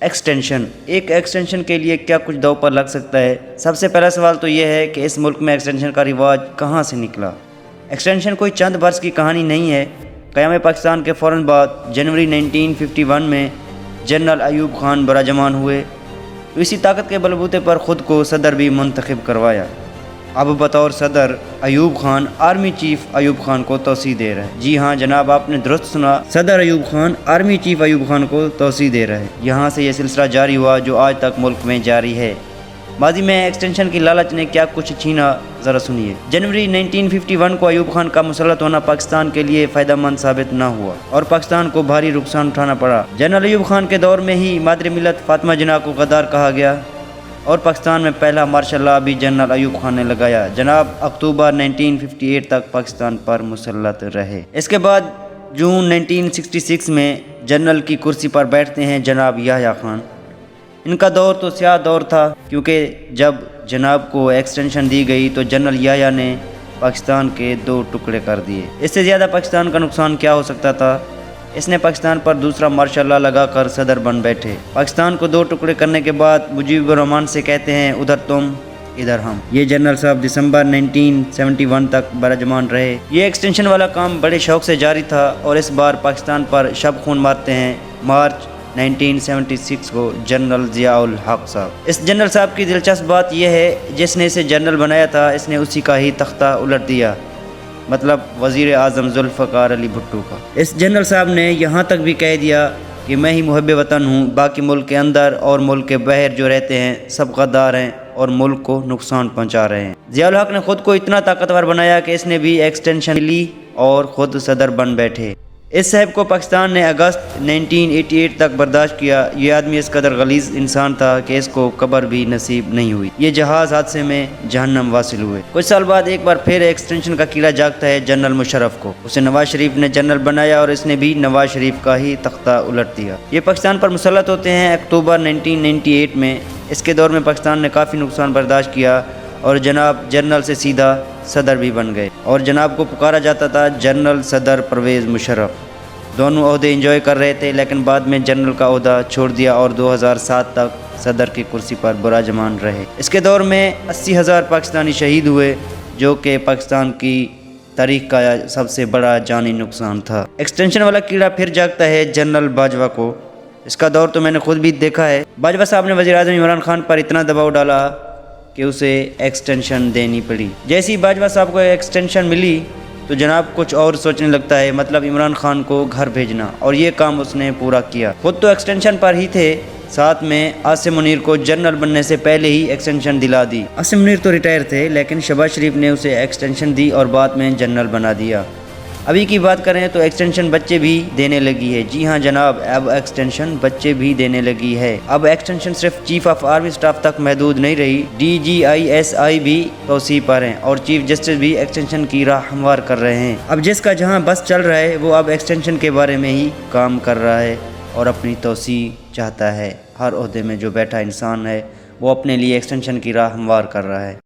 Extension, ایک extension کے لیے کیا کچھ داؤ پر لگ سکتا ہے؟ سب سے پہلا سوال تو یہ ہے کہ اس ملک میں ایکسٹینشن کا رواج کہاں سے نکلا؟ ایکسٹینشن کوئی چند برس کی کہانی نہیں ہے۔ قیام پاکستان کے فوراً بعد جنوری 1951 میں جنرل ایوب خان براجمان ہوئے تو اسی طاقت کے بلبوتے پر خود کو صدر بھی منتخب کروایا۔ اب بطور صدر ایوب خان آرمی چیف ایوب خان کو توسیع دے رہے ہیں۔ جی ہاں جناب، آپ نے درست سنا، صدر ایوب خان آرمی چیف ایوب خان کو توسیع دے رہے ہیں۔ یہاں سے یہ سلسلہ جاری ہوا جو آج تک ملک میں جاری ہے۔ ماضی میں ایکسٹینشن کی لالچ نے کیا کچھ چھینا، ذرا سنیے۔ جنوری 1951 کو ایوب خان کا مسلط ہونا پاکستان کے لیے فائدہ مند ثابت نہ ہوا اور پاکستان کو بھاری نقصان اٹھانا پڑا۔ جنرل ایوب خان کے دور میں ہی مادر ملت فاطمہ جناح کو غدار کہا گیا اور پاکستان میں پہلا مارشل لاء بھی جنرل ایوب خان نے لگایا۔ جناب اکتوبر 1958 تک پاکستان پر مسلط رہے۔ اس کے بعد جون 1966 میں جنرل کی کرسی پر بیٹھتے ہیں جناب یحییٰ خان۔ ان کا دور تو سیاہ دور تھا، کیونکہ جب جناب کو ایکسٹینشن دی گئی تو جنرل یحییٰ نے پاکستان کے 2 ٹکڑے کر دیے۔ اس سے زیادہ پاکستان کا نقصان کیا ہو سکتا تھا؟ اس نے پاکستان پر دوسرا مارشل لاء لگا کر صدر بن بیٹھے۔ پاکستان کو 2 ٹکڑے کرنے کے بعد مجیب الرحمان سے کہتے ہیں ادھر تم ادھر ہم۔ یہ جنرل صاحب دسمبر 1971 تک براجمان رہے۔ یہ ایکسٹینشن والا کام بڑے شوق سے جاری تھا اور اس بار پاکستان پر شب خون مارتے ہیں مارچ 1976 کو جنرل ضیاء الحق صاحب۔ اس جنرل صاحب کی دلچسپ بات یہ ہے جس نے اسے جنرل بنایا تھا اس نے اسی کا ہی تختہ الٹ دیا، مطلب وزیر اعظم ذوالفقار علی بھٹو کا۔ اس جنرل صاحب نے یہاں تک بھی کہہ دیا کہ میں ہی محب وطن ہوں، باقی ملک کے اندر اور ملک کے باہر جو رہتے ہیں سب غدار ہیں اور ملک کو نقصان پہنچا رہے ہیں۔ ضیاء الحق نے خود کو اتنا طاقتور بنایا کہ اس نے بھی ایکسٹینشن لی اور خود صدر بن بیٹھے۔ اس صاحب کو پاکستان نے اگست 1988 تک برداشت کیا۔ یہ آدمی اس قدر غلیظ انسان تھا کہ اس کو قبر بھی نصیب نہیں ہوئی۔ یہ جہاز حادثے میں جہنم واصل ہوئے۔ کچھ سال بعد ایک بار پھر ایکسٹینشن کا کیڑا جاگتا ہے جنرل مشرف کو۔ اسے نواز شریف نے جنرل بنایا اور اس نے بھی نواز شریف کا ہی تختہ الٹ دیا۔ یہ پاکستان پر مسلط ہوتے ہیں اکتوبر 1998 میں۔ اس کے دور میں پاکستان نے کافی نقصان برداشت کیا اور جناب جنرل سے سیدھا صدر بھی بن گئے اور جناب کو پکارا جاتا تھا جنرل صدر پرویز مشرف۔ دونوں عہدے انجوائے کر رہے تھے لیکن بعد میں جنرل کا عہدہ چھوڑ دیا اور 2007 تک صدر کی کرسی پر براجمان رہے۔ اس کے دور میں 80,000 پاکستانی شہید ہوئے جو کہ پاکستان کی تاریخ کا سب سے بڑا جانی نقصان تھا۔ ایکسٹینشن والا کیڑا پھر جاگتا ہے جنرل باجوہ کو۔ اس کا دور تو میں نے خود بھی دیکھا ہے۔ باجوہ صاحب نے وزیر اعظم عمران خان پر اتنا دباؤ ڈالا کہ اسے ایکسٹینشن دینی پڑی۔ جیسی باجوہ صاحب کو ایکسٹینشن ملی تو جناب کچھ اور سوچنے لگتا ہے، مطلب عمران خان کو گھر بھیجنا، اور یہ کام اس نے پورا کیا۔ خود تو ایکسٹینشن پر ہی تھے، ساتھ میں عاصم منیر کو جنرل بننے سے پہلے ہی ایکسٹینشن دلا دی۔ عاصم منیر تو ریٹائر تھے لیکن شہباز شریف نے اسے ایکسٹینشن دی اور بعد میں جنرل بنا دیا۔ ابھی کی بات کریں تو ایکسٹینشن بچے بھی دینے لگی ہے۔ جی ہاں جناب، اب ایکسٹینشن بچے بھی دینے لگی ہے۔ اب ایکسٹینشن صرف چیف آف آرمی سٹاف تک محدود نہیں رہی، DGISI بھی توسیع پر ہیں اور چیف جسٹس بھی ایکسٹینشن کی راہ ہموار کر رہے ہیں۔ اب جس کا جہاں بس چل رہا ہے وہ اب ایکسٹینشن کے بارے میں ہی کام کر رہا ہے اور اپنی توسیع چاہتا ہے۔ ہر عہدے میں جو بیٹھا انسان ہے وہ اپنے لیے ایکسٹینشن کی راہ ہموار کر رہا ہے۔